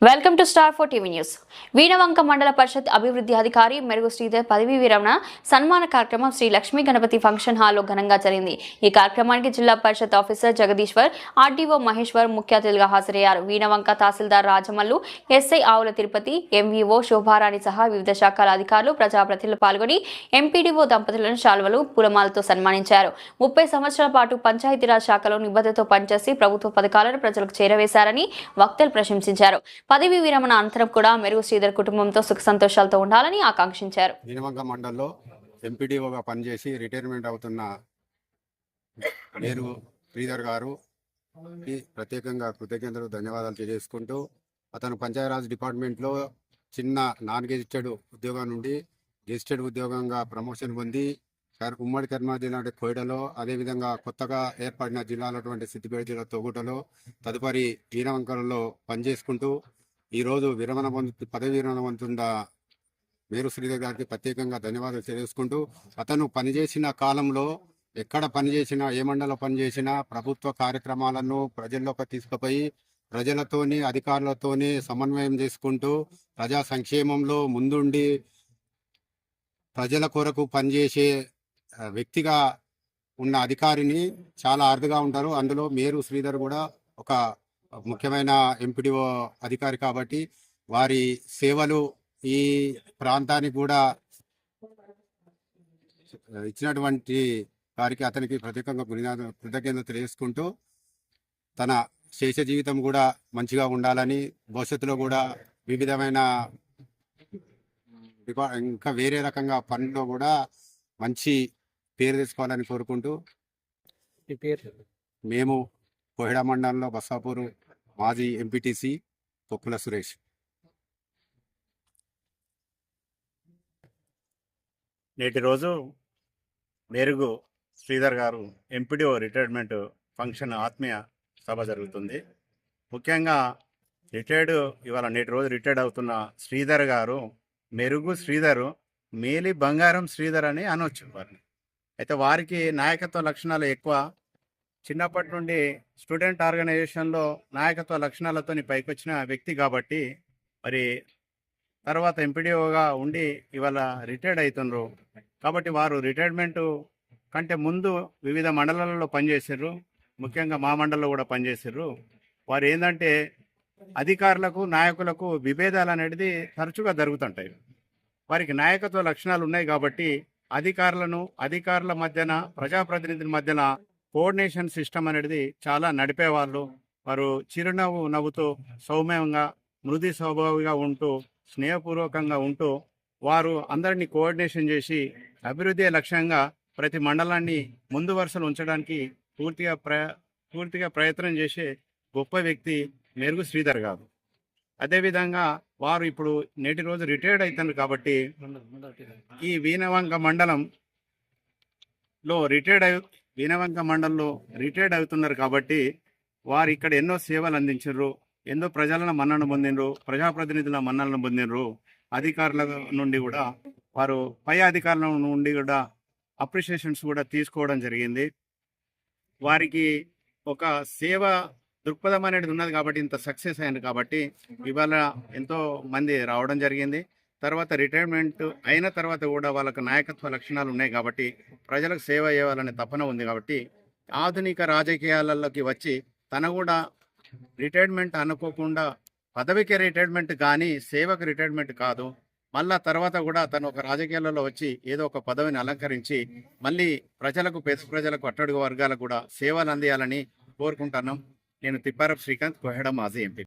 Welcome to star 4 TV news. Veenavanka మండల పరిషత్ అభివృద్ధి అధికారి మెరుగు శ్రీధర్ పదవీ విరమణ సన్మాన కార్యక్రమం శ్రీ లక్ష్మీ గణపతి ఫంక్షన్ హాల్లో ఘనంగా జరిగింది. ఈ కార్యక్రమానికి జిల్లా పరిషత్ ఆఫీసర్ జగదీశ్వర్, ఆర్డీఓ మహేశ్వర్ ముఖ్య అతిథులుగా హాజరయ్యారు. వీణవంక తహసీల్దార్ రాజమల్లు, ఎస్ఐ ఆవుల తిరుపతి, ఎంవీఓ శోభారాణి సహా వివిధ శాఖల అధికారులు, ప్రజాప్రతినిధులు పాల్గొని ఎంపీడీఓ దంపతులను శాల్వలు, పూలమాలతో సన్మానించారు. 30 సంవత్సరాల పాటు పంచాయతీరాజ్ శాఖలో నిబద్ధతతో పనిచేసి ప్రభుత్వ పథకాలను ప్రజలకు చేరవేశారని వక్తలు ప్రశంసించారు. పదవి విరమణ అనంతరం కూడా మెరుగు శ్రీధర్ కుటుంబంతో సుఖ సంతోషాలతో ఉండాలని ఆకాంక్షించారు. వీణవంక మండలంలో ఎంపీడీఓగా పనిచేసి రిటైర్మెంట్ అవుతున్న మెరుగు శ్రీధర్ గారు ప్రత్యేకంగా కృతజ్ఞతలు, ధన్యవాదాలు తెలియజేసుకుంటూ, అతను పంచాయతీరాజ్ డిపార్ట్మెంట్లో చిన్న నాన్ గెజిటెడ్ ఉద్యోగం నుండి గెజిటెడ్ ఉద్యోగంగా ప్రమోషన్ పొంది ఉమ్మడి కర్నూలు జిల్లా కోయిడలో, అదేవిధంగా కొత్తగా ఏర్పడిన జిల్లాలటువంటి సిద్దిపేట జిల్లా తొగుటలో, తదుపరి వీణవంకలలో పనిచేసుకుంటూ ఈరోజు పదవి విరమణ పొందుతున్న మెరుగు శ్రీధర్ గారికి ప్రత్యేకంగా ధన్యవాదాలు తెలియజేసుకుంటూ, అతను పనిచేసిన కాలంలో ఎక్కడ పనిచేసినా, ఏ మండలంలో పనిచేసినా ప్రభుత్వ కార్యక్రమాలను ప్రజల్లోకి తీసుకుపోయి ప్రజలతోని అధికారులతోని సమన్వయం చేసుకుంటూ ప్రజా సంక్షేమంలో ముందుండి ప్రజల కొరకు పనిచేసే వ్యక్తిగా ఉన్న అధికారిని చాలా అరుదుగా ఉంటారు. అందులో మెరుగు శ్రీధర్ కూడా ఒక ముఖ్యమైన ఎంపీడీఓ అధికారి కాబట్టి వారి సేవలు ఈ ప్రాంతానికి కూడా ఇచ్చినటువంటి వారికి అతనికి ప్రత్యేకంగా కృతజ్ఞతలు తెలియజేసుకుంటూ, తన శేష జీవితం కూడా మంచిగా ఉండాలని, భవిష్యత్తులో కూడా వివిధమైన ఇంకా వేరే రకంగా పనుల్లో కూడా మంచి పేరు తెచ్చుకోవాలని కోరుకుంటూ, మేము కోహిడా మండలంలో బస్సాపూర్ మాజీ ఎంపీటీసీ పొక్కుల సురేష్. నేటి రోజు మెరుగు శ్రీధర్ గారు ఎంపీడీఓ రిటైర్మెంట్ ఫంక్షన్ ఆత్మీయ సభ జరుగుతుంది. ముఖ్యంగా ఇవాళ నేటి రోజు రిటైర్డ్ అవుతున్న శ్రీధర్ గారు మెరుగు శ్రీధర్ మేలి బంగారం శ్రీధర్ అని అనొచ్చు వారిని. అయితే వారికి నాయకత్వ లక్షణాలు ఎక్కువ. చిన్నప్పటి నుండి స్టూడెంట్ ఆర్గనైజేషన్లో నాయకత్వ లక్షణాలతో పైకొచ్చిన వ్యక్తి కాబట్టి మరి తర్వాత ఎంపీడీఓగా ఉండి ఇవాళ రిటైర్డ్ అవుతున్నారు. కాబట్టి వారు రిటైర్మెంట్ కంటే ముందు వివిధ మండలాలలో పనిచేసారు. ముఖ్యంగా మా మండలంలో కూడా పనిచేసారు. వారు ఏంటంటే అధికారులకు నాయకులకు విభేదాలు అనేది తరచుగా జరుగుతుంటాయి. వారికి నాయకత్వ లక్షణాలు ఉన్నాయి కాబట్టి అధికారుల మధ్యన, ప్రజాప్రతినిధుల మధ్యన కోఆర్డినేషన్ సిస్టమ్ అనేది చాలా నడిపేవాళ్ళు. వారు చిరునవ్వు నవ్వుతూ సౌమ్యంగా, మృదు స్వభావిగా ఉంటూ, స్నేహపూర్వకంగా ఉంటూ వారు అందరినీ కోఆర్డినేషన్ చేసి అభివృద్ధి లక్ష్యంగా ప్రతి మండలాన్ని ముందు వరుసలు ఉంచడానికి పూర్తిగా ప్రయత్నం చేసే గొప్ప వ్యక్తి మెరుగు శ్రీధర్ గారు. అదేవిధంగా వారు ఇప్పుడు నేటి రోజు రిటైర్డ్ అవుతారు కాబట్టి ఈ వీణవంక మండలంలో రిటైర్డ్ అవుతున్నారు కాబట్టి వారు ఇక్కడ ఎన్నో సేవలు అందించారు, ఎన్నో ప్రజలను మన్నన పొందినరు, ప్రజాప్రతినిధుల మన్నలను పొందినరు. అధికారుల నుండి కూడా వారు పై అధికారుల నుండి కూడా అప్రిషియేషన్స్ కూడా తీసుకోవడం జరిగింది. వారికి ఒక సేవ దృక్పథం అనేది ఉన్నది కాబట్టి ఇంత సక్సెస్ అయింది కాబట్టి ఇవాళ ఎంతో మంది రావడం జరిగింది. తర్వాత రిటైర్మెంట్ అయిన తర్వాత కూడా వాళ్ళకు నాయకత్వ లక్షణాలు ఉన్నాయి కాబట్టి ప్రజలకు సేవ చేయాలనే తపన ఉంది కాబట్టి ఆధునిక రాజకీయాలలోకి వచ్చి తన కూడా రిటైర్మెంట్ అనుకోకుండా పదవికి రిటైర్మెంట్ కానీ సేవకు రిటైర్మెంట్ కాదు, మళ్ళా తర్వాత కూడా తను ఒక రాజకీయాలలో వచ్చి ఏదో ఒక పదవిని అలంకరించి మళ్ళీ పేద ప్రజలకు, అట్టడుగు వర్గాలకు కూడా సేవలు అందియాలని కోరుకుంటున్నాం. నేను తిప్పారపు శ్రీకాంత్, కోహిడా మాజీ ఎంపీ.